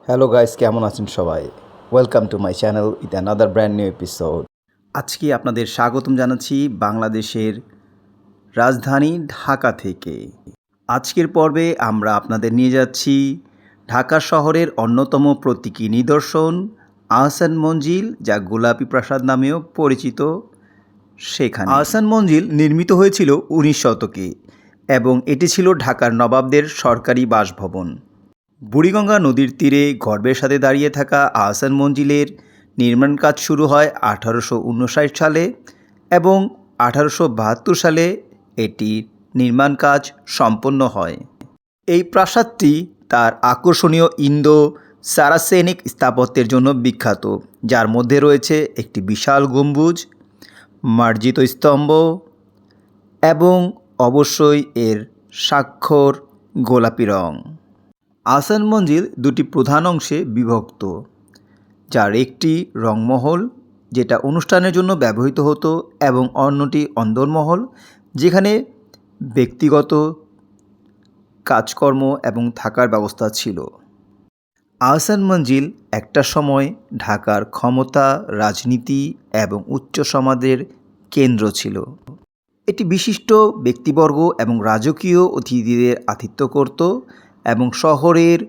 Hello guys, কেমন আছেন সবাই? Welcome to my channel with another brand new episode. আজকে আপনাদের স্বাগতম জানাচ্ছি বাংলাদেশের রাজধানী ঢাকা থেকে। আজকের পর্বে আমরা আপনাদের নিয়ে যাচ্ছি ঢাকা শহরের অন্যতম প্রতীকী নিদর্শন আহসান মঞ্জিল, যা গোলাপী প্রাসাদ নামেও পরিচিত। সেখানে আহসান মঞ্জিল নির্মিত হয়েছিল 19 শতকে এবং এটি ছিল ঢাকার নবাবদের সরকারি বাসভবন। বুড়িগঙ্গা নদীর তীরে গর্বের সাথে দাঁড়িয়ে থাকা আহসান মঞ্জিলের নির্মাণ কাজ শুরু হয় 1859 সালে এবং 1872 সালে এটির নির্মাণ কাজ সম্পন্ন হয়। এই প্রাসাদটি তার আকর্ষণীয় ইন্দো সারাসেনিক স্থাপত্যের জন্য বিখ্যাত, যার মধ্যে রয়েছে একটি বিশাল গম্বুজ, মার্জিত স্তম্ভ এবং অবশ্যই এর স্বাক্ষর গোলাপি রং। আহসান মঞ্জিল দুটি প্রধান অংশে বিভক্ত, যার একটি রংমহল যেটা অনুষ্ঠানের জন্য ব্যবহৃত হতো এবং অন্যটি অন্দরমহল যেখানে ব্যক্তিগত কাজকর্ম এবং থাকার ব্যবস্থা ছিল। আহসান মঞ্জিল একটা সময় ঢাকার ক্ষমতা, রাজনীতি এবং উচ্চ সমাজের কেন্দ্র ছিল। এটি বিশিষ্ট ব্যক্তিবর্গ এবং রাজকীয় অতিথিদের আতিথ্য করত এবং শহরের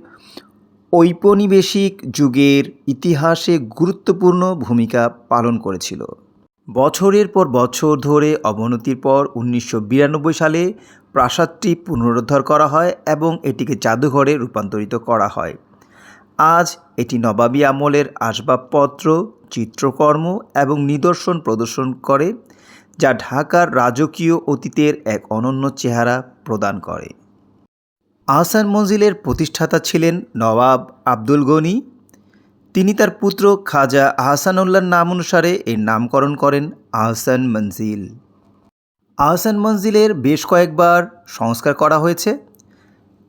ঔপনিবেশিক যুগের ইতিহাসে গুরুত্বপূর্ণ ভূমিকা পালন করেছিল। বছরের পর বছর ধরে অবনতির পর 1992 সালে প্রাসাদটি পুনরুদ্ধার করা হয় এবং এটিকে জাদুঘরে রূপান্তরিত করা হয়। আজ এটি নবাবী আমলের আসবাবপত্র, চিত্রকর্ম এবং নিদর্শন প্রদর্শন করে, যা ঢাকার রাজকীয় অতীতের এক অনন্য চেহারা প্রদান করে। আহসান মঞ্জিলের প্রতিষ্ঠাতা ছিলেন নবাব আব্দুল গনি। তিনি তার পুত্র খাজা আহসানুল্লাহর নাম অনুসারে এর নামকরণ করেন আহসান মঞ্জিল। আহসান মঞ্জিলের বেশ কয়েকবার সংস্কার করা হয়েছে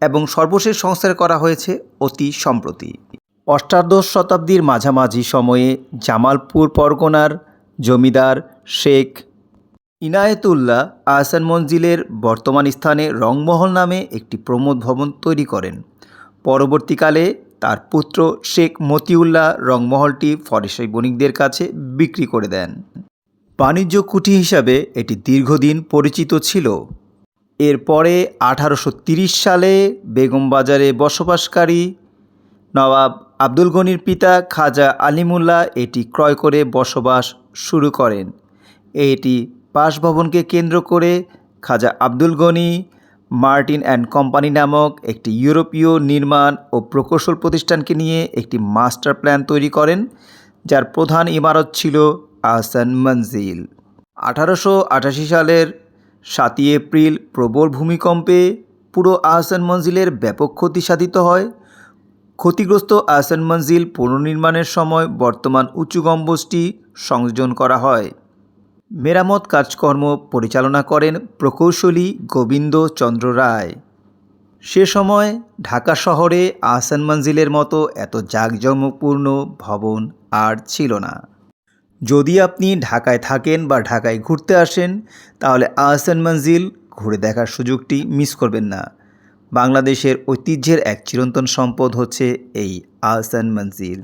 এবং সর্বশেষ সংস্কার করা হয়েছে অতি সম্প্রতি। অষ্টাদশ শতাব্দীর মাঝামাঝি সময়ে জামালপুর পরগনার জমিদার শেখ ইনায়েতুল্লাহ আহসান মঞ্জিলের বর্তমান স্থানে রংমহল নামে একটি প্রমোদ ভবন তৈরি করেন। পরবর্তীকালে তার পুত্র শেখ মতিউল্লাহ রংমহলটি ফরাসি বণিকদের কাছে বিক্রি করে দেন। বাণিজ্য কুঠি হিসাবে এটি দীর্ঘদিন পরিচিত ছিল। এরপরে 1830 সালে বেগম বাজারে বসবাসকারী নবাব আব্দুল গনির পিতা খাজা আলিমুল্লাহ এটি ক্রয় করে বসবাস শুরু করেন। এটি বাসভবনকে কেন্দ্র করে Khwaja Abdul Gani Martin and company নামক একটি ইউরোপীয় নির্মাণ ও প্রকৌশল প্রতিষ্ঠানকে নিয়ে একটি মাস্টার প্ল্যান তৈরি করেন, যার প্রধান ইমারত ছিল আহসান মঞ্জিল। 1888 সালের 7 এপ্রিল প্রবল ভূমিকম্পে পুরো আহসান মঞ্জিলের ব্যাপক ক্ষতি সাধিত হয়। ক্ষতিগ্রস্ত আহসান মঞ্জিল পুনর্নির্মাণের সময় বর্তমান উঁচু গম্বুজটি সংযোজন করা হয়। মেরামত কাজকর্ম পরিচালনা করেন প্রকৌশলী গোবিন্দ চন্দ্র রায়। সে সময় ঢাকা শহরে আহসান মঞ্জিলের মতো এত জাঁকজমকপূর্ণ ভবন আর ছিল না। যদি আপনি ঢাকায় থাকেন বা ঢাকায় ঘুরতে আসেন, তাহলে আহসান মঞ্জিল ঘুরে দেখার সুযোগটি মিস করবেন না। বাংলাদেশের ঐতিহ্যের এক চিরন্তন সম্পদ হচ্ছে এই আহসান মঞ্জিল।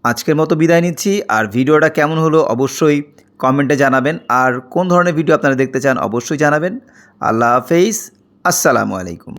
আজকের মতো বিদায় নিচ্ছি। আর ভিডিওটা কেমন হলো অবশ্যই কমেন্টে জানাবেন, আর কোন ধরনের ভিডিও আপনারা দেখতে চান অবশ্যই জানাবেন। আল্লাহ হাফেজ, আসসালামু আলাইকুম।